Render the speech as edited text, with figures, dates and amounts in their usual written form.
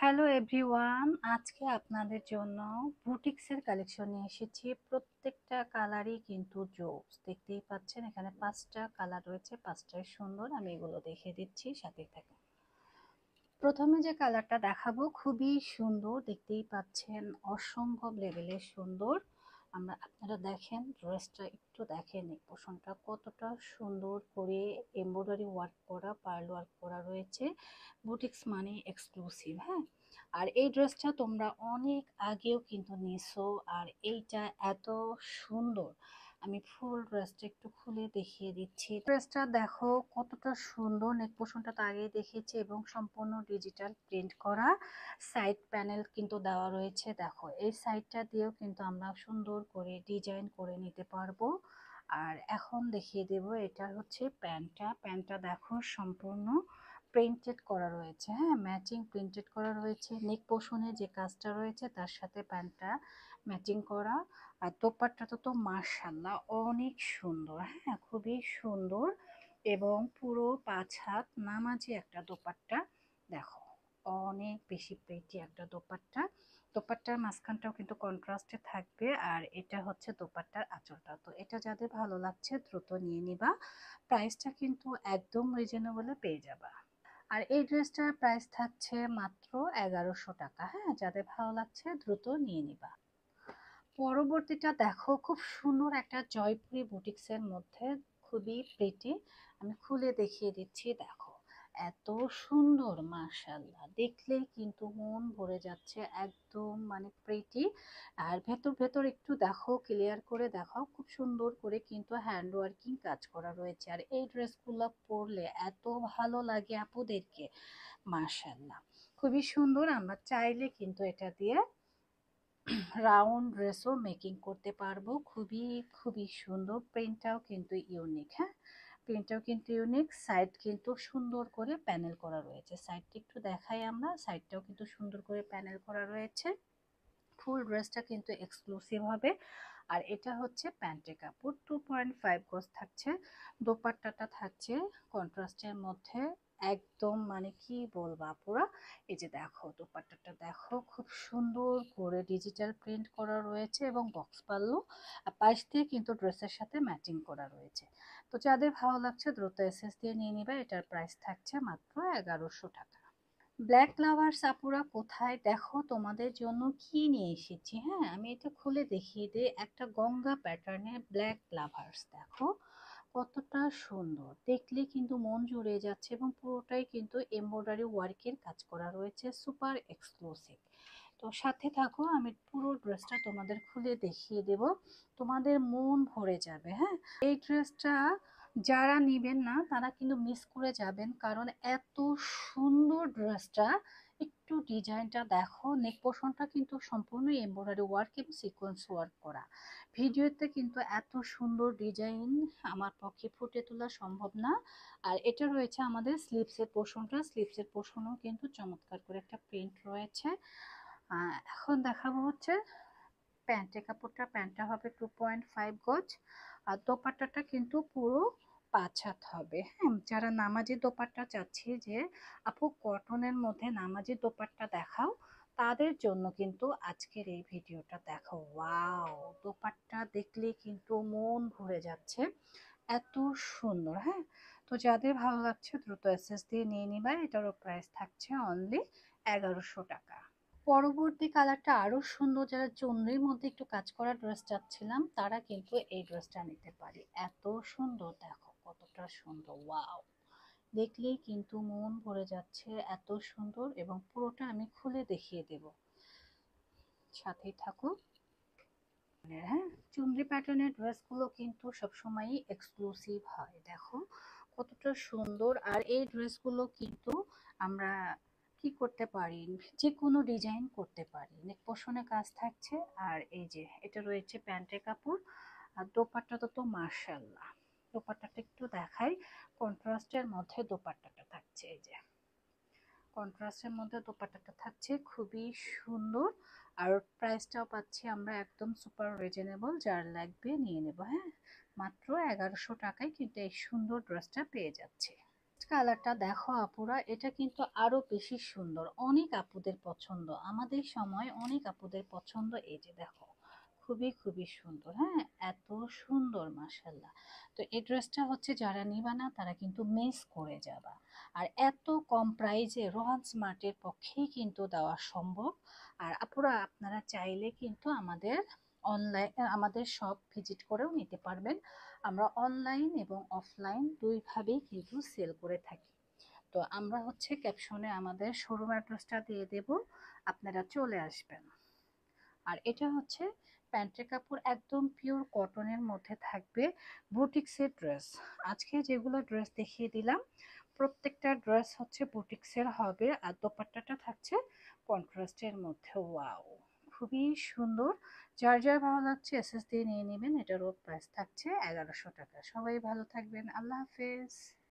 Hello everyone, আজকে আপনাদের জন্য বুটিক্সের কালেকশন নিয়ে এসেছি। প্রত্যেকটা কালারই কিন্তু জোস। দেখতেই পাচ্ছেন এখানে 5টা কালার রয়েছে, 5টাই সুন্দর। আমি এগুলো দেখিয়ে দিচ্ছি, সাথে থাকুন। প্রথমে যে কালারটা দেখাবো খুবই সুন্দর, দেখতেই পাচ্ছেন অসম্ভব লেভেলের সুন্দর। আপনারা দেখেন ড্রেসটা, একটু দেখেন এই পোষণটা কতটা সুন্দর করে এমব্রয়ডারি ওয়ার্ক করা, পার্ল ওয়ার্ক করা রয়েছে। বুটিক্স মানে এক্সক্লুসিভ, হ্যাঁ। আর এই ড্রেসটা তোমরা অনেক আগেও কিন্তু নিছো, আর এইটা এত সুন্দর। আমি ফুল ড্রেসটা একটু খুলে দেখিয়ে দিচ্ছি। ড্রেসটা দেখো কতটা সুন্দর, নেক পোর্শনটা তো আগেই দেখেছি এবং সম্পূর্ণ ডিজিটাল প্রিন্ট করা। সাইড প্যানেল কিন্তু দেওয়া রয়েছে, দেখো এই সাইডটা দিয়েও কিন্তু আমরা সুন্দর করে ডিজাইন করে নিতে পারবো। আর এখন দেখিয়ে দেব, এটা হচ্ছে প্যান্টটা দেখো সম্পূর্ণ প্রিন্টেড করা রয়েছে, হ্যাঁ, ম্যাচিং প্রিন্টেড করা রয়েছে। নেক পোর্শনে যে কাজটা রয়েছে তার সাথে প্যান্টটা ম্যাচিং করা। আর দোপাট্টাটা তো মাশাআল্লাহ অনেক সুন্দর, হ্যাঁ, খুবই সুন্দর। এবং পুরো 5 হাত নামাজি একটা দোপাট্টা, দেখো অনেক বেশি প্রিটি একটা দোপাট্টা। দোপাট্টার মাঝখানটাও কিন্তু কন্ট্রাস্টে থাকবে। আর এটা হচ্ছে দোপাট্টার আঁচলটা। তো এটা যাদের ভালো লাগছে দ্রুত নিয়ে নিবা। প্রাইসটা কিন্তু একদম রিজনেবলে পেয়ে যাবা। আর এই ড্রেসটার প্রাইস থাকছে মাত্র 1100 টাকা, হ্যাঁ, যাদের ভালো লাগছে দ্রুত নিয়ে নিবা। পরবর্তীটা দেখো খুব সুন্দর একটা জয়পুরি বুটিক্সের মধ্যে, খুবই প্রিটি। আমি খুলে দেখিয়ে দিচ্ছি, দেখো এত সুন্দর, মাশাআল্লাহ দেখলেই কিন্তু মন ভরে যাচ্ছে, একদম মানে প্রিটি। আর ভেতর ভেতর একটু দেখো, ক্লিয়ার করে দেখাও, খুব সুন্দর করে কিন্তু হ্যান্ড ওয়ার্কিং কাজ করা রয়েছে। আর এই ড্রেসগুলো পরলে এত ভালো লাগে আপুদেরকে, মাশাআল্লাহ খুবই সুন্দর। আমরা চাইলে কিন্তু এটা দিয়ে রাউন্ড ড্রেসও মেকিং করতে পারবো। খুবই খুবই সুন্দর, প্রিন্টটাও কিন্তু ইউনিক, হ্যাঁ, প্রিন্টটাও কিন্তু ইউনিক। সাইড কিন্তু সুন্দর করে প্যানেল করা রয়েছে, সাইডটা একটু দেখাই আমরা, সাইডটাও কিন্তু সুন্দর করে প্যানেল করা রয়েছে। ফুল ড্রেসটা কিন্তু এক্সক্লুসিভ হবে। আর এটা হচ্ছে প্যান্টের কাপড়, 2.5 গজ থাকছে। দোপাট্টাটা থাকছে কন্ট্রাস্টের মধ্যে, একদম মানে কি বলবা পুরা। এই যে দেখো দোপাট্টাটা দেখো, খুব সুন্দর করে ডিজিটাল প্রিন্ট করা রয়েছে এবং বক্স পাল্লু আর পাশ দিয়ে কিন্তু ড্রেসের সাথে ম্যাচিং করা রয়েছে। তো যাদের ভালো লাগছে দ্রুত এসএস দিয়ে নিয়ে নিবে। এটার প্রাইস থাকছে মাত্র 1100 টাকা। ব্ল্যাক লাভার্স আপুরা কোথায়, দেখো তোমাদের জন্য কি নিয়ে এসেছি, হ্যাঁ, আমি এটা খুলে দেখিয়ে দিই। একটা গঙ্গা প্যাটার্নের ব্ল্যাক লাভার্স, দেখো কতটা সুন্দর, দেখলে কিন্তু মন জুড়ে যাচ্ছে এবং পুরোটাই কিন্তু এমব্রয়ডারি ওয়ার্কের কাজ করা রয়েছে, সুপার এক্সক্লুসিভ। তো সাথে থাকো, আমি পুরো ড্রেসটা তোমাদের খুলে দেখিয়ে দেব, তোমাদের মন ভরে যাবে, হ্যাঁ। এই ড্রেসটা যারা নিবেন না তারা কিন্তু মিস করে যাবেন, কারণ এত সুন্দর ড্রেসটা। একটু ডিজাইনটা দেখো, নেক পোর্শনটা কিন্তু সম্পূর্ণ এমব্রয়ডারি ওয়ার্ক এবং সিকোয়েন্স ওয়ার্ক করা। ভিডিওতে কিন্তু এত সুন্দর ডিজাইন আমার পক্ষে ফুটে তোলা সম্ভব না। আর এটা রয়েছে আমাদের স্লিভসের পোর্শনটা, স্লিভসের পোর্শনও কিন্তু চমৎকার করে একটা প্রিন্ট রয়েছে। এখন দেখাবো হচ্ছে প্যান্টের কাপড়টা, প্যান্টটা হবে 2.5 গজ। আর দোপাট্টাটা কিন্তু পুরো 5 হাত হবে, হ্যাঁ। যারা নামাজি দোপাট্টা চাচ্ছি যে আপু কটনের মধ্যে নামাজি দোপাট্টা দেখাও, তাদের জন্য কিন্তু আজকের এই ভিডিওটা দেখো। ওয়াও, দোপাট্টা দেখলে কিন্তু মন ভরে যাচ্ছে, এত সুন্দর, হ্যাঁ। তো যাদের ভালো লাগছে দ্রুত এসএস দিয়ে নিয়ে নিবা। এটারও প্রাইস থাকছে অনলি 1100 টাকা। পরবর্তী কালারটা আরো সুন্দর, যারা চুনরির মধ্যে একটু কাজ করা ড্রেস চাচ্ছিলাম তারা কিন্তু এই ড্রেসটা নিতে পারে। এত সুন্দর, দেখো কতটা সুন্দর, ওয়াও দেখলেই কিন্তু মন ভরে যাচ্ছে, এত সুন্দর। এবং পুরোটা আমি খুলে দেখিয়ে দেব, সাথেই থাকো। হ্যাঁ, চুনরি প্যাটার্নের ড্রেসগুলো কিন্তু সবসময়ই এক্সক্লুসিভ হয়, দেখো কতটা সুন্দর। আর এই ড্রেসগুলো কিন্তু আমরা কি করতে পারি, যে কোনো ডিজাইন করতে পারি। নেক পোর্শনে কাজ থাকছে। আর এই যে এটা রয়েছে প্যান্টের কাপড়। আর দোপাট্টাটা তো মাশাআল্লাহ, দোপাট্টাটা একটু দেখাই, কন্ট্রাস্টের মধ্যে দোপাট্টাটা থাকছে, এই যে কন্ট্রাস্টের মধ্যে দোপাট্টাটা থাকছে, খুবই সুন্দর। আর প্রাইসটাও পাচ্ছি আমরা একদম সুপার রিজনেবল, যার লাগবে নিয়ে নেব, হ্যাঁ। মাত্র 1100 টাকায় কিন্তু এই সুন্দর ড্রেসটা পেয়ে যাচ্ছে। কালারটা দেখো আপুরা, এটা কিন্তু আরো বেশি সুন্দর, অনেক আপুদের পছন্দ, আমাদের সময় অনেক আপুদের পছন্দ। এই যে দেখো, খুবই খুবই সুন্দর। হ্যাঁ, এত সুন্দর মাশাল্লাহ। তো এই ড্রেসটা হচ্ছে যারা নিবা না তারা কিন্তু মিস করে যাবা। আর এত কম প্রাইজে রোহান স্মার্টের পক্ষেই কিন্তু দেওয়া সম্ভব। আর আপুরা আপনারা চাইলে কিন্তু অনলাইন আমাদের শপ ভিজিট করেও নিতে পারবেন। আমরা অনলাইন এবং অফলাইন দুইভাবেই কিন্তু সেল করে থাকি। তো আমরা হচ্ছে ক্যাপশনে আমাদের শোরুম অ্যাড্রেসটা দিয়ে দেব, আপনারা চলে আসবেন। আর এটা হচ্ছে প্যান্টের কাপড়, একদম পিওর কটনের মধ্যে থাকবে, বুটিক্সের ড্রেস। আজকে যেগুলো ড্রেস দেখিয়ে দিলাম প্রত্যেকটা ড্রেস হচ্ছে বুটিক্সের হবে, আর দোপাট্টাটা থাকছে কন্ট্রাস্টের মধ্যে। ওয়াও, খুবই সুন্দর। যার যার ভালো লাগছে এসএস দিয়ে নিয়ে নেবেন। এটারও প্রাইস থাকছে 1100 টাকা। সবাই ভালো থাকবেন, আল্লাহ হাফেজ।